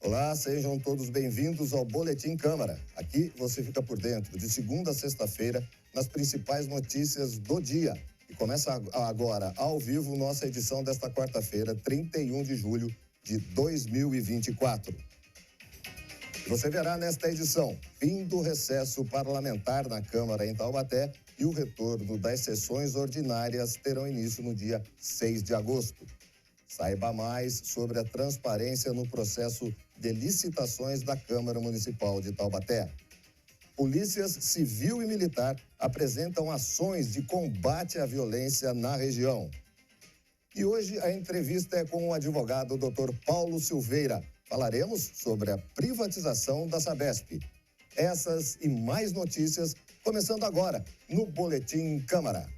Olá, sejam todos bem-vindos ao Boletim Câmara. Aqui você fica por dentro, de segunda a sexta-feira, nas principais notícias do dia. E começa agora, ao vivo, nossa edição desta quarta-feira, 31 de julho de 2024. Você verá nesta edição, fim do recesso parlamentar na Câmara em Taubaté e o retorno das sessões ordinárias terão início no dia 6 de agosto. Saiba mais sobre a transparência no processo de licitações da Câmara Municipal de Taubaté. Polícias civil e militar apresentam ações de combate à violência na região. E hoje a entrevista é com o advogado Dr. Paulo Silveira. Falaremos sobre a privatização da Sabesp. Essas e mais notícias, começando agora no Boletim Câmara.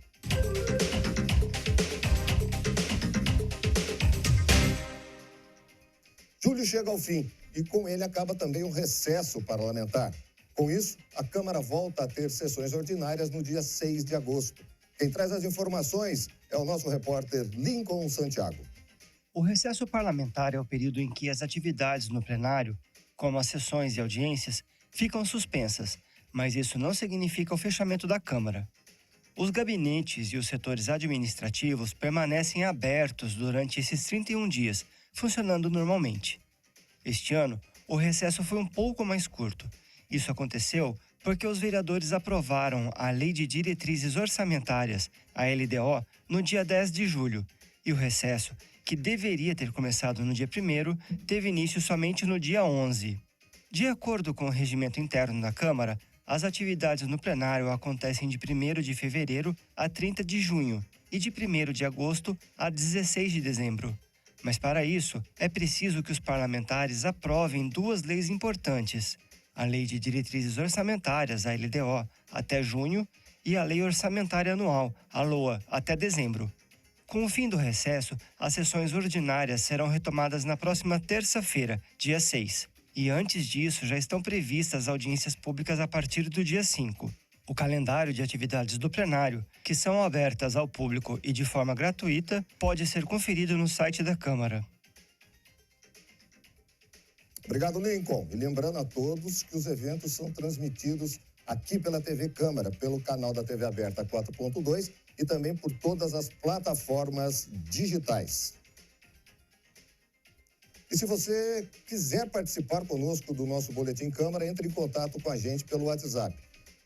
Julho chega ao fim e com ele acaba também o recesso parlamentar. Com isso, a Câmara volta a ter sessões ordinárias no dia 6 de agosto. Quem traz as informações é o nosso repórter Lincoln Santiago. O recesso parlamentar é o período em que as atividades no plenário, como as sessões e audiências, ficam suspensas, mas isso não significa o fechamento da Câmara. Os gabinetes e os setores administrativos permanecem abertos durante esses 31 dias, funcionando normalmente. Este ano, o recesso foi um pouco mais curto. Isso aconteceu porque os vereadores aprovaram a Lei de Diretrizes Orçamentárias, a LDO, no dia 10 de julho, e o recesso, que deveria ter começado no dia 1º, teve início somente no dia 11. De acordo com o regimento interno da Câmara, as atividades no plenário acontecem de 1º de fevereiro a 30 de junho e de 1º de agosto a 16 de dezembro. Mas para isso, é preciso que os parlamentares aprovem duas leis importantes: a Lei de Diretrizes Orçamentárias, a LDO, até junho, e a Lei Orçamentária Anual, a LOA, até dezembro. Com o fim do recesso, as sessões ordinárias serão retomadas na próxima terça-feira, dia 6. E antes disso, já estão previstas audiências públicas a partir do dia 5. O calendário de atividades do plenário, que são abertas ao público e de forma gratuita, pode ser conferido no site da Câmara. Obrigado, Lincoln. E lembrando a todos que os eventos são transmitidos aqui pela TV Câmara, pelo canal da TV Aberta 4.2 e também por todas as plataformas digitais. E se você quiser participar conosco do nosso Boletim Câmara, entre em contato com a gente pelo WhatsApp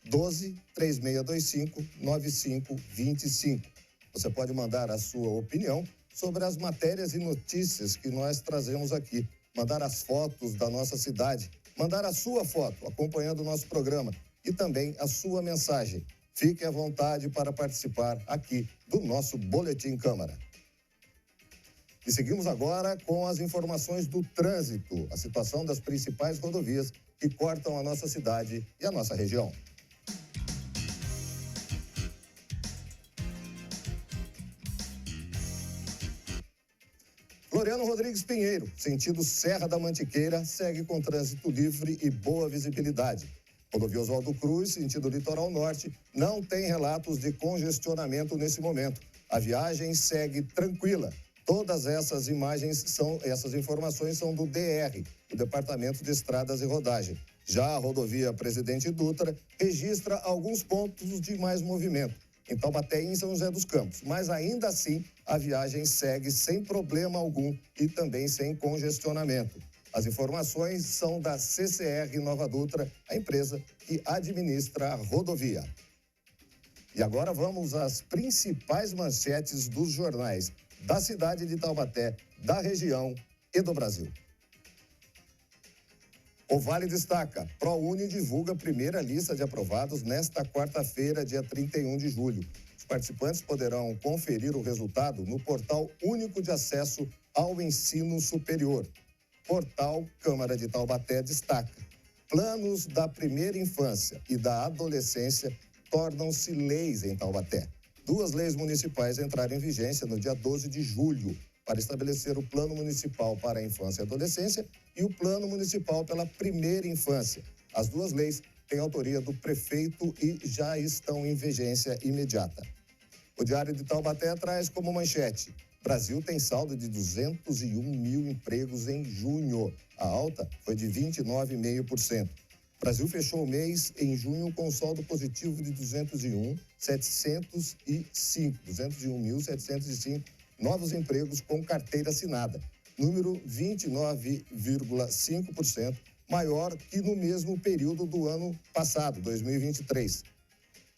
12 3625 9525. Você pode mandar a sua opinião sobre as matérias e notícias que nós trazemos aqui, mandar as fotos da nossa cidade, mandar a sua foto acompanhando o nosso programa e também a sua mensagem. Fique à vontade para participar aqui do nosso Boletim Câmara. E seguimos agora com as informações do trânsito, a situação das principais rodovias que cortam a nossa cidade e a nossa região. Floriano Rodrigues Pinheiro, sentido Serra da Mantiqueira, segue com trânsito livre e boa visibilidade. Rodovia Oswaldo Cruz, sentido Litoral Norte, não tem relatos de congestionamento nesse momento. A viagem segue tranquila. Todas essas informações são do DR, o Departamento de Estradas e Rodagem. Já a rodovia Presidente Dutra registra alguns pontos de mais movimento, em Taubaté e em São José dos Campos. Mas ainda assim, a viagem segue sem problema algum e também sem congestionamento. As informações são da CCR Nova Dutra, a empresa que administra a rodovia. E agora vamos às principais manchetes dos jornais da cidade de Taubaté, da região e do Brasil. O Vale destaca: ProUni divulga a primeira lista de aprovados nesta quarta-feira, dia 31 de julho. Os participantes poderão conferir o resultado no Portal Único de Acesso ao Ensino Superior. Portal Câmara de Taubaté destaca: planos da primeira infância e da adolescência tornam-se leis em Taubaté. Duas leis municipais entraram em vigência no dia 12 de julho para estabelecer o Plano Municipal para a Infância e Adolescência e o Plano Municipal pela Primeira Infância. As duas leis têm autoria do prefeito e já estão em vigência imediata. O Diário de Taubaté traz como manchete: Brasil tem saldo de 201 mil empregos em junho. A alta foi de 29,5%. O Brasil fechou o mês em junho com saldo positivo de 201.705 novos empregos com carteira assinada, número 29,5% maior que no mesmo período do ano passado, 2023.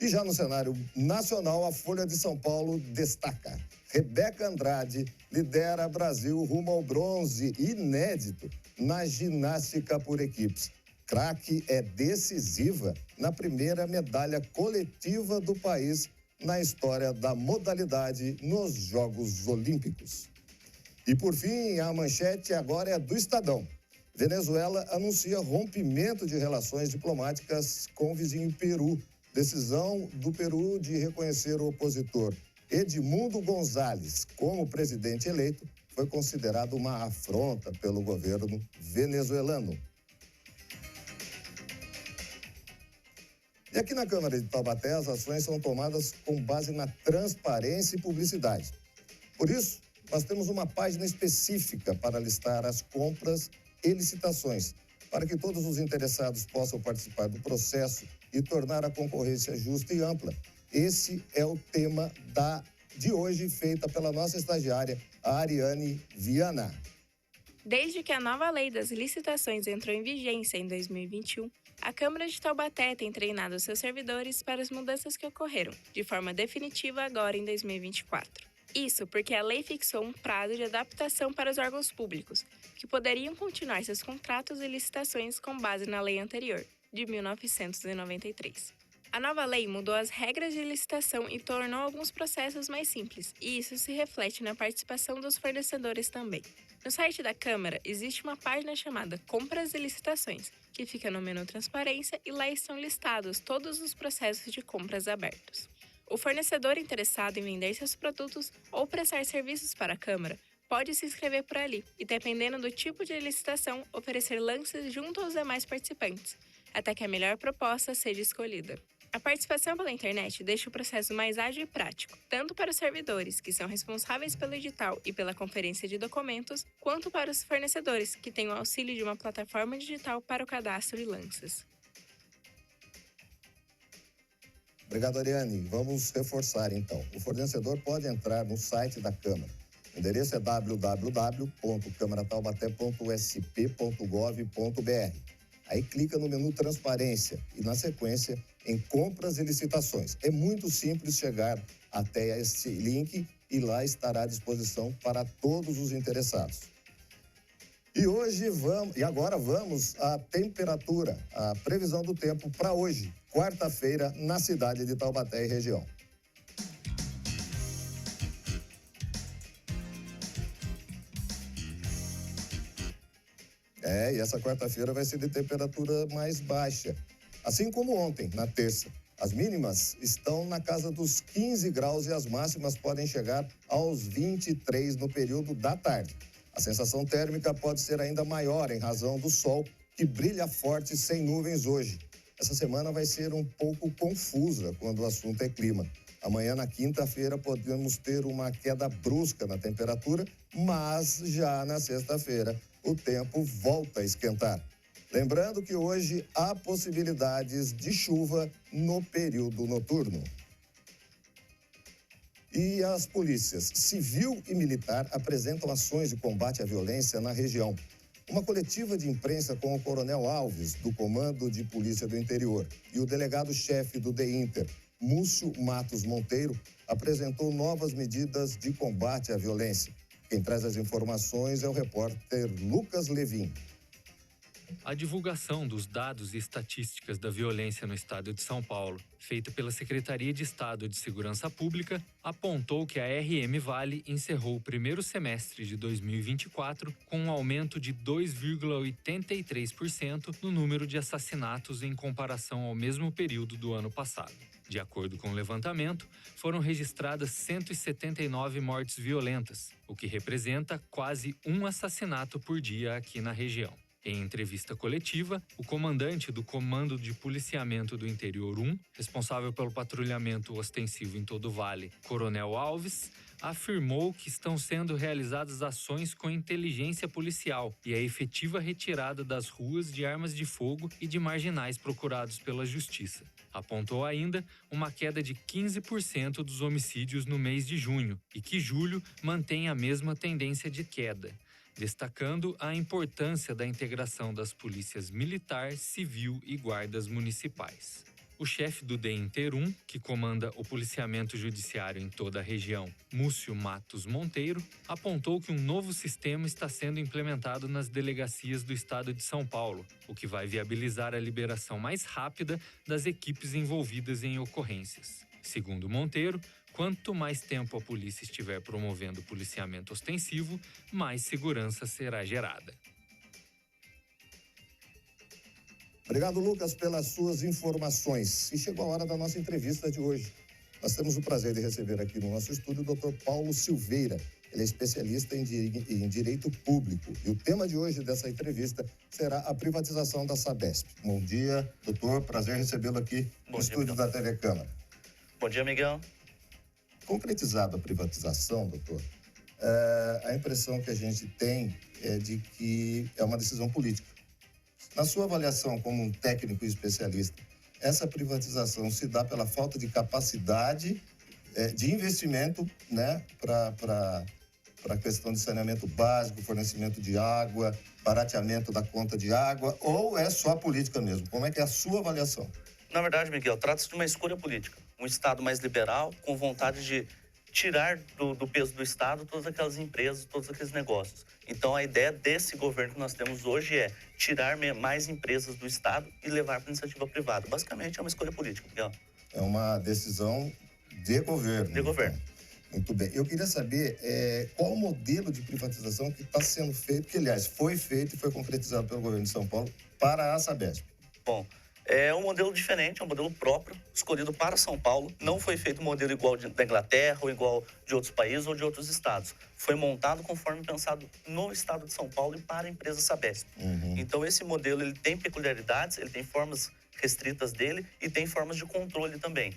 E já no cenário nacional, a Folha de São Paulo destaca: Rebeca Andrade lidera Brasil rumo ao bronze inédito na ginástica por equipes. Craque é decisiva na primeira medalha coletiva do país na história da modalidade nos Jogos Olímpicos. E por fim, a manchete agora é do Estadão. Venezuela anuncia rompimento de relações diplomáticas com o vizinho Peru. Decisão do Peru de reconhecer o opositor Edmundo González como presidente eleito foi considerado uma afronta pelo governo venezuelano. E aqui na Câmara de Taubaté, as ações são tomadas com base na transparência e publicidade. Por isso, nós temos uma página específica para listar as compras e licitações, para que todos os interessados possam participar do processo e tornar a concorrência justa e ampla. Esse é o tema de hoje, feita pela nossa estagiária, a Ariane Viana. Desde que a nova lei das licitações entrou em vigência em 2021, a Câmara de Taubaté tem treinado seus servidores para as mudanças que ocorreram, de forma definitiva agora em 2024. Isso porque a lei fixou um prazo de adaptação para os órgãos públicos, que poderiam continuar seus contratos e licitações com base na lei anterior, de 1993. A nova lei mudou as regras de licitação e tornou alguns processos mais simples, e isso se reflete na participação dos fornecedores também. No site da Câmara existe uma página chamada Compras e Licitações, que fica no menu Transparência, e lá estão listados todos os processos de compras abertos. O fornecedor interessado em vender seus produtos ou prestar serviços para a Câmara pode se inscrever por ali e, dependendo do tipo de licitação, oferecer lances junto aos demais participantes, até que a melhor proposta seja escolhida. A participação pela internet deixa o processo mais ágil e prático, tanto para os servidores, que são responsáveis pelo edital e pela conferência de documentos, quanto para os fornecedores, que têm o auxílio de uma plataforma digital para o cadastro e lanças. Obrigado, Ariane. Vamos reforçar, então. O fornecedor pode entrar no site da Câmara. O endereço é www.câmarataubaté.sp.gov.br. Aí clica no menu Transparência e, na sequência, em Compras e Licitações. É muito simples chegar até esse link e lá estará à disposição para todos os interessados. E agora vamos à temperatura, a previsão do tempo para hoje, quarta-feira, na cidade de Taubaté e região. E essa quarta-feira vai ser de temperatura mais baixa, assim como ontem, na terça. As mínimas estão na casa dos 15 graus e as máximas podem chegar aos 23 no período da tarde. A sensação térmica pode ser ainda maior em razão do sol, que brilha forte sem nuvens hoje. Essa semana vai ser um pouco confusa quando o assunto é clima. Amanhã, na quinta-feira, podemos ter uma queda brusca na temperatura, mas já na sexta-feira o tempo volta a esquentar. Lembrando que hoje há possibilidades de chuva no período noturno. E as polícias civil e militar apresentam ações de combate à violência na região. Uma coletiva de imprensa com o Coronel Alves, do Comando de Polícia do Interior, e o delegado-chefe do DEINTER, Múcio Matos Monteiro, apresentou novas medidas de combate à violência. Quem traz as informações é o repórter Lucas Levin. A divulgação dos dados e estatísticas da violência no estado de São Paulo, feita pela Secretaria de Estado de Segurança Pública, apontou que a RM Vale encerrou o primeiro semestre de 2024 com um aumento de 2,83% no número de assassinatos em comparação ao mesmo período do ano passado. De acordo com o levantamento, foram registradas 179 mortes violentas, o que representa quase um assassinato por dia aqui na região. Em entrevista coletiva, o comandante do Comando de Policiamento do Interior 1, responsável pelo patrulhamento ostensivo em todo o Vale, Coronel Alves, afirmou que estão sendo realizadas ações com inteligência policial e a efetiva retirada das ruas de armas de fogo e de marginais procurados pela Justiça. Apontou ainda uma queda de 15% dos homicídios no mês de junho e que julho mantém a mesma tendência de queda, destacando a importância da integração das polícias militar, civil e guardas municipais. O chefe do DEINTER 1, que comanda o policiamento judiciário em toda a região, Múcio Matos Monteiro, apontou que um novo sistema está sendo implementado nas delegacias do estado de São Paulo, o que vai viabilizar a liberação mais rápida das equipes envolvidas em ocorrências. Segundo Monteiro, quanto mais tempo a polícia estiver promovendo o policiamento ostensivo, mais segurança será gerada. Obrigado, Lucas, pelas suas informações. E chegou a hora da nossa entrevista de hoje. Nós temos o prazer de receber aqui no nosso estúdio o Dr. Paulo Silveira. Ele é especialista em direito público. E o tema de hoje dessa entrevista será a privatização da Sabesp. Bom dia, doutor. Prazer recebê-lo aqui no estúdio da TV Câmara. Bom dia, Miguel. Concretizada a privatização, doutor, a impressão que a gente tem é de que é uma decisão política. Na sua avaliação como um técnico e especialista, essa privatização se dá pela falta de capacidade de investimento, né, para a questão de saneamento básico, fornecimento de água, barateamento da conta de água, ou é só política mesmo? Como é que é a sua avaliação? Na verdade, Miguel, trata-se de uma escolha política. Um Estado mais liberal, com vontade de tirar do peso do Estado todas aquelas empresas, todos aqueles negócios. Então, a ideia desse governo que nós temos hoje é tirar mais empresas do Estado e levar para a iniciativa privada. Basicamente, é uma escolha política, Miguel. É uma decisão de governo. De governo. Então. Muito bem. Eu queria saber qual o modelo de privatização que está sendo feito, que, aliás, foi feito e foi concretizado pelo governo de São Paulo para a Sabesp. Bom, é um modelo diferente, é um modelo próprio, escolhido para São Paulo. Não foi feito um modelo igual da Inglaterra, ou igual de outros países ou de outros estados. Foi montado conforme pensado no estado de São Paulo e para a empresa Sabesp. Então, esse modelo ele tem peculiaridades, ele tem formas restritas dele e tem formas de controle também.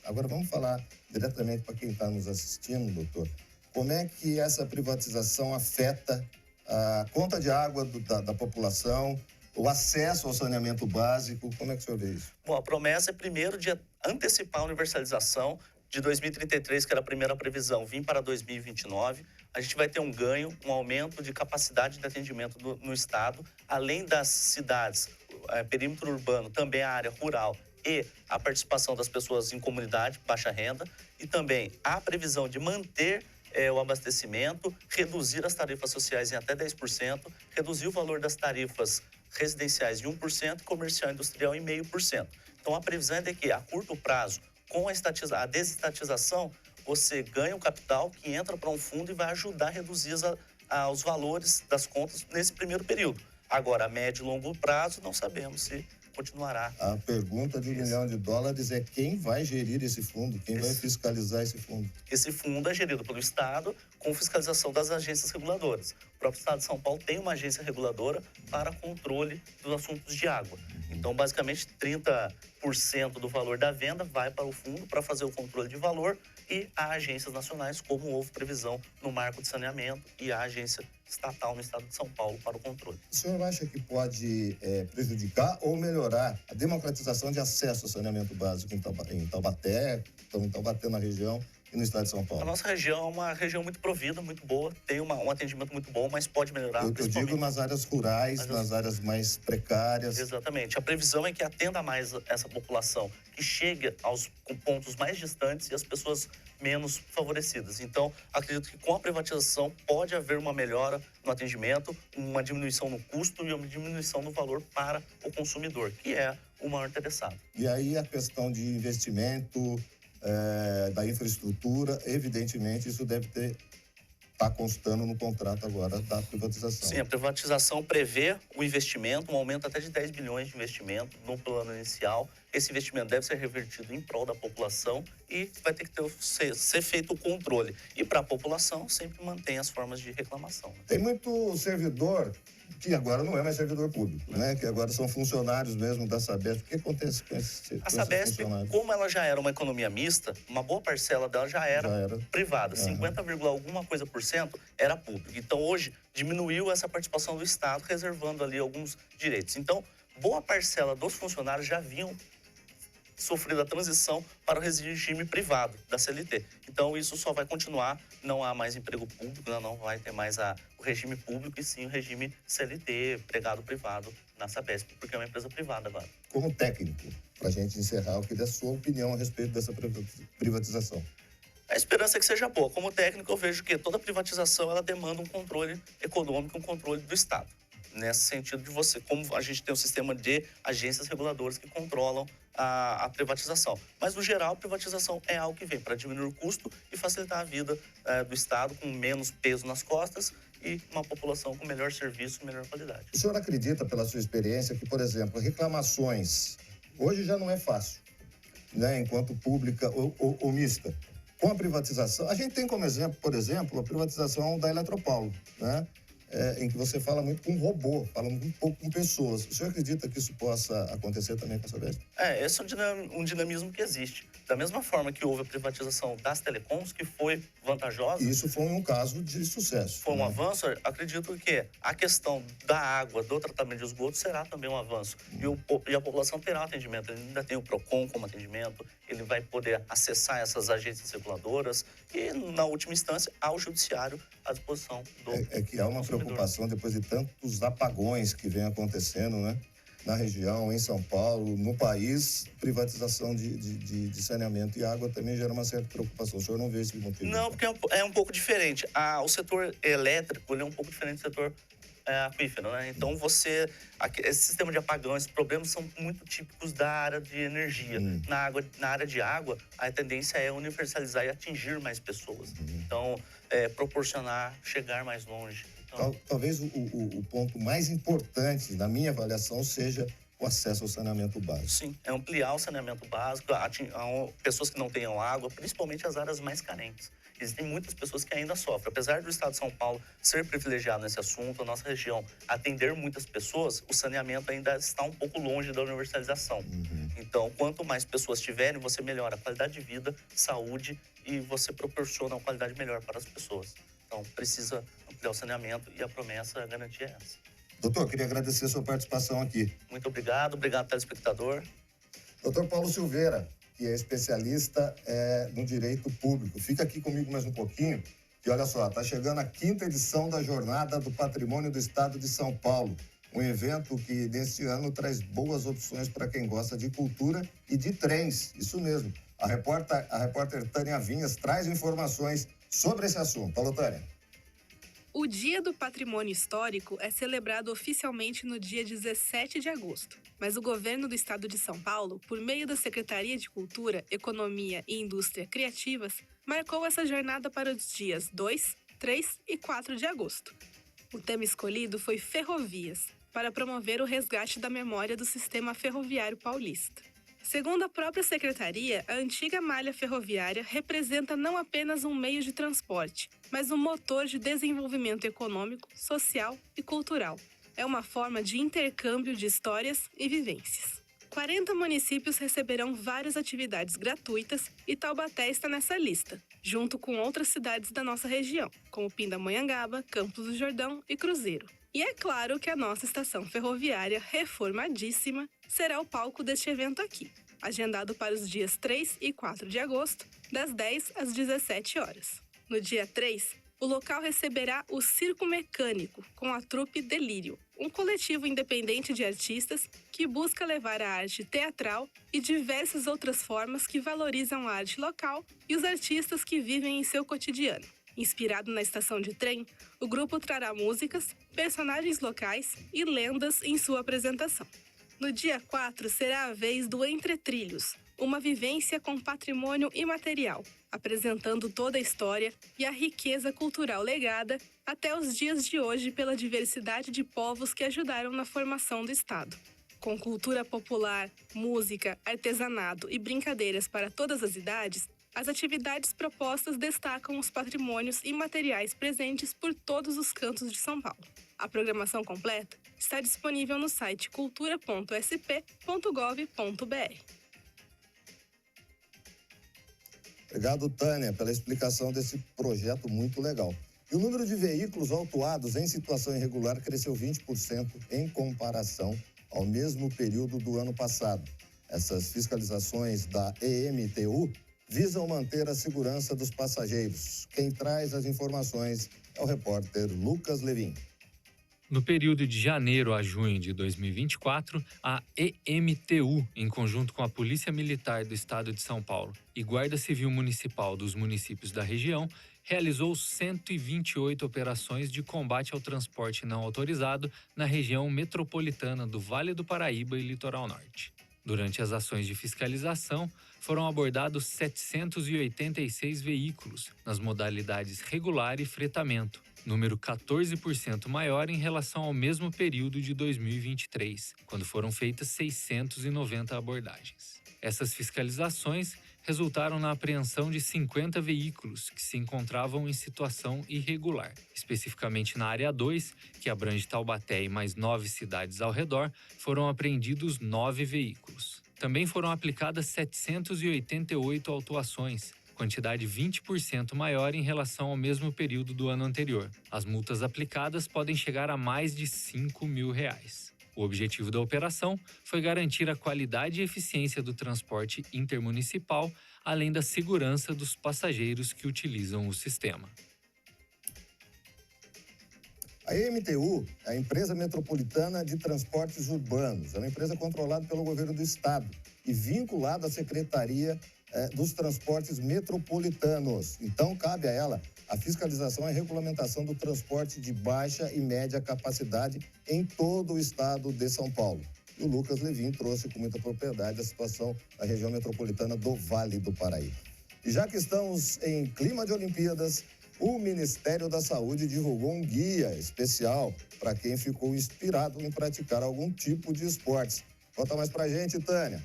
Agora, vamos falar diretamente para quem está nos assistindo, doutor. Como é que essa privatização afeta a conta de água da população, o acesso ao saneamento básico? Como é que o senhor vê isso? Bom, a promessa é primeiro de antecipar a universalização de 2033, que era a primeira previsão, vir para 2029. A gente vai ter um ganho, um aumento de capacidade de atendimento no estado, além das cidades, perímetro urbano, também a área rural e a participação das pessoas em comunidade, baixa renda, e também a previsão de manter o abastecimento, reduzir as tarifas sociais em até 10%, reduzir o valor das tarifas residenciais em 1% e comercial e industrial em 0,5%. Então, a previsão é de que, a curto prazo, com a desestatização, você ganha um capital que entra para um fundo e vai ajudar a reduzir os valores das contas nesse primeiro período. Agora, a médio e longo prazo, não sabemos se continuará. A pergunta de $1 milhão é quem vai gerir esse fundo, quem vai fiscalizar esse fundo? Esse fundo é gerido pelo Estado com fiscalização das agências reguladoras. O próprio Estado de São Paulo tem uma agência reguladora para controle dos assuntos de água. Então, basicamente, 30% do valor da venda vai para o fundo para fazer o controle de valor e há agências nacionais, como houve previsão no Marco de Saneamento, e a agência estatal no estado de São Paulo para o controle. O senhor acha que pode prejudicar ou melhorar a democratização de acesso ao saneamento básico em Taubaté, na região e no estado de São Paulo? A nossa região é uma região muito provida, muito boa, tem um atendimento muito bom, mas pode melhorar. Eu digo nas áreas rurais, nas áreas mais precárias. Exatamente. A previsão é que atenda mais essa população, que chegue aos pontos mais distantes e as pessoas menos favorecidas. Então, acredito que com a privatização pode haver uma melhora no atendimento, uma diminuição no custo e uma diminuição no valor para o consumidor, que é o maior interessado. E aí a questão de investimento, da infraestrutura, evidentemente isso deve estar constando no contrato agora da privatização. Sim, a privatização prevê o investimento, um aumento até de 10 bilhões de investimento no plano inicial. Esse investimento deve ser revertido em prol da população e vai ter que ser feito o controle. E para a população sempre mantém as formas de reclamação. Tem muito servidor que agora não é mais servidor público, né? Que agora são funcionários mesmo da Sabesp. O que acontece com A Sabesp, como ela já era uma economia mista, uma boa parcela dela já era privada. 50, alguma coisa por cento era público. Então, hoje, diminuiu essa participação do Estado, reservando ali alguns direitos. Então, boa parcela dos funcionários já haviam sofrido a transição para o regime privado da CLT. Então, isso só vai continuar, não há mais emprego público, não vai ter mais o regime público, e sim o regime CLT, empregado privado na Sabesp, porque é uma empresa privada agora. Como técnico, para a gente encerrar, eu queria a sua opinião a respeito dessa privatização. A esperança é que seja boa. Como técnico, eu vejo que toda privatização ela demanda um controle econômico, um controle do Estado. Nesse sentido de você, como a gente tem um sistema de agências reguladoras que controlam a privatização. Mas, no geral, a privatização é algo que vem para diminuir o custo e facilitar a vida do Estado com menos peso nas costas e uma população com melhor serviço e melhor qualidade. O senhor acredita, pela sua experiência, que, por exemplo, reclamações hoje já não é fácil, né, enquanto pública ou mista? Com a privatização, a gente tem como exemplo, por exemplo, a privatização da Eletropaulo, né? Em que você fala muito com robô, fala muito pouco com pessoas. O senhor acredita que isso possa acontecer também com a Sabesp? Esse é um dinamismo que existe. Da mesma forma que houve a privatização das telecoms, que foi vantajosa. Isso foi um caso de sucesso. Foi um avanço. Acredito que a questão da água, do tratamento de esgoto, será também um avanço. E a população terá atendimento. Ele ainda tem o PROCON como atendimento, ele vai poder acessar essas agências reguladoras e, na última instância, ao judiciário à disposição do que há uma preocupação depois de tantos apagões que vem acontecendo, né? Na região, em São Paulo, no país, privatização de saneamento e água também gera uma certa preocupação. O senhor não vê esse motivo? Não, porque é um pouco diferente. O setor elétrico ele é um pouco diferente do setor aquífero, né? Então, esse sistema de apagão, esses problemas são muito típicos da área de energia. Na área de água, a tendência é universalizar e atingir mais pessoas. Então, proporcionar, chegar mais longe. Então, talvez o ponto mais importante, na minha avaliação, seja o acesso ao saneamento básico. Sim, é ampliar o saneamento básico, a pessoas que não tenham água, principalmente as áreas mais carentes. Existem muitas pessoas que ainda sofrem. Apesar do estado de São Paulo ser privilegiado nesse assunto, a nossa região atender muitas pessoas, o saneamento ainda está um pouco longe da universalização. Então, quanto mais pessoas tiverem, você melhora a qualidade de vida, saúde e você proporciona uma qualidade melhor para as pessoas. Então, precisa ampliar o saneamento e a promessa, a garantia é essa. Doutor, queria agradecer a sua participação aqui. Muito obrigado telespectador. Doutor Paulo Silveira, que é especialista no direito público. Fica aqui comigo mais um pouquinho, que olha só, está chegando a 5ª edição da Jornada do Patrimônio do Estado de São Paulo. Um evento que, neste ano, traz boas opções para quem gosta de cultura e de trens. Isso mesmo. A repórter Tânia Vinhas traz informações sobre esse assunto. Alô, Tânia. O Dia do Patrimônio Histórico é celebrado oficialmente no dia 17 de agosto, mas o governo do estado de São Paulo, por meio da Secretaria de Cultura, Economia e Indústria Criativas, marcou essa jornada para os dias 2, 3 e 4 de agosto. O tema escolhido foi Ferrovias, para promover o resgate da memória do sistema ferroviário paulista. Segundo a própria secretaria, a antiga malha ferroviária representa não apenas um meio de transporte, mas um motor de desenvolvimento econômico, social e cultural. É uma forma de intercâmbio de histórias e vivências. 40 municípios receberão várias atividades gratuitas e Taubaté está nessa lista, junto com outras cidades da nossa região, como Pindamonhangaba, Campos do Jordão e Cruzeiro. E é claro que a nossa estação ferroviária, reformadíssima, será o palco deste evento aqui, agendado para os dias 3 e 4 de agosto, das 10 às 17 horas. No dia 3, o local receberá o Circo Mecânico, com a trupe Delírio, um coletivo independente de artistas que busca levar a arte teatral e diversas outras formas que valorizam a arte local e os artistas que vivem em seu cotidiano. Inspirado na estação de trem, o grupo trará músicas, personagens locais e lendas em sua apresentação. No dia 4 será a vez do Entre Trilhos, uma vivência com patrimônio imaterial, apresentando toda a história e a riqueza cultural legada até os dias de hoje pela diversidade de povos que ajudaram na formação do Estado. Com cultura popular, música, artesanato e brincadeiras para todas as idades, As atividades propostas destacam os patrimônios imateriais presentes por todos os cantos de São Paulo. A programação completa está disponível no site cultura.sp.gov.br. Obrigado, Tânia, pela explicação desse projeto muito legal. E o número de veículos autuados em situação irregular cresceu 20% em comparação ao mesmo período do ano passado. Essas fiscalizações da EMTU visam manter a segurança dos passageiros. Quem traz as informações é o repórter Lucas Levin. No período de janeiro a junho de 2024, a EMTU, em conjunto com a Polícia Militar do Estado de São Paulo e Guarda Civil Municipal dos municípios da região, realizou 128 operações de combate ao transporte não autorizado na região metropolitana do Vale do Paraíba e Litoral Norte. Durante as ações de fiscalização, foram abordados 786 veículos nas modalidades regular e fretamento, número 14% maior em relação ao mesmo período de 2023, quando foram feitas 690 abordagens. Essas fiscalizações resultaram na apreensão de 50 veículos que se encontravam em situação irregular. Especificamente na Área 2, que abrange Taubaté e mais 9 cidades ao redor, foram apreendidos 9 veículos. Também foram aplicadas 788 autuações, quantidade 20% maior em relação ao mesmo período do ano anterior. As multas aplicadas podem chegar a mais de R$5 mil. O objetivo da operação foi garantir a qualidade e eficiência do transporte intermunicipal, além da segurança dos passageiros que utilizam o sistema. A EMTU é a Empresa Metropolitana de Transportes Urbanos. É uma empresa controlada pelo governo do estado e vinculada à Secretaria dos Transportes Metropolitanos. Então, cabe a ela a fiscalização e regulamentação do transporte de baixa e média capacidade em todo o estado de São Paulo. E o Lucas Levin trouxe com muita propriedade a situação da região metropolitana do Vale do Paraíba. E já que estamos em clima de Olimpíadas, o Ministério da Saúde divulgou um guia especial para quem ficou inspirado em praticar algum tipo de esportes. Conta mais pra gente, Tânia.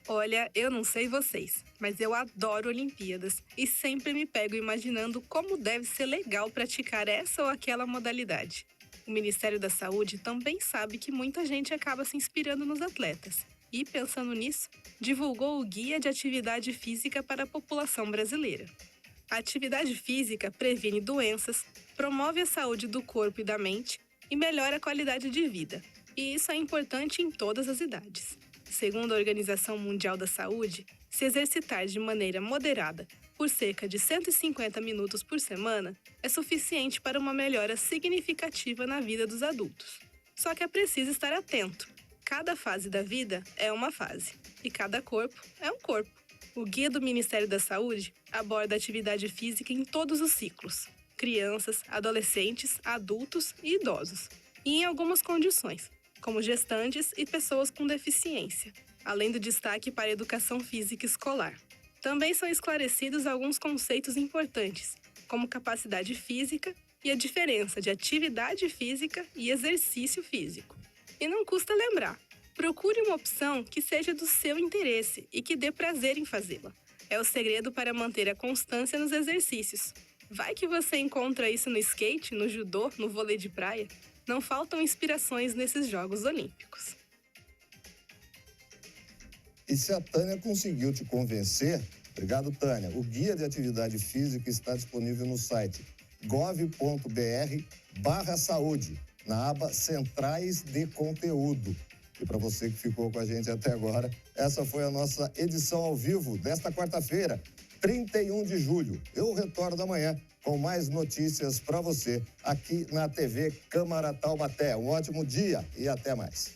Olha, eu não sei vocês, mas eu adoro Olimpíadas e sempre me pego imaginando como deve ser legal praticar essa ou aquela modalidade. O Ministério da Saúde também sabe que muita gente acaba se inspirando nos atletas e, pensando nisso, divulgou o Guia de Atividade Física para a População Brasileira. A atividade física previne doenças, promove a saúde do corpo e da mente e melhora a qualidade de vida. E isso é importante em todas as idades. Segundo a Organização Mundial da Saúde, se exercitar de maneira moderada por cerca de 150 minutos por semana é suficiente para uma melhora significativa na vida dos adultos. Só que é preciso estar atento. Cada fase da vida é uma fase e cada corpo é um corpo. O Guia do Ministério da Saúde aborda a atividade física em todos os ciclos: crianças, adolescentes, adultos e idosos, e em algumas condições, como gestantes e pessoas com deficiência, além do destaque para a educação física escolar. Também são esclarecidos alguns conceitos importantes, como capacidade física e a diferença de atividade física e exercício físico. E não custa lembrar, procure uma opção que seja do seu interesse e que dê prazer em fazê-la. É o segredo para manter a constância nos exercícios. Vai que você encontra isso no skate, no judô, no vôlei de praia. Não faltam inspirações nesses Jogos Olímpicos. E se a Tânia conseguiu te convencer, obrigado, Tânia. O Guia de Atividade Física está disponível no site gov.br/saúde, na aba Centrais de Conteúdo. E para você que ficou com a gente até agora, essa foi a nossa edição ao vivo desta quarta-feira, 31 de julho. Eu retorno amanhã com mais notícias para você aqui na TV Câmara Taubaté. Um ótimo dia e até mais.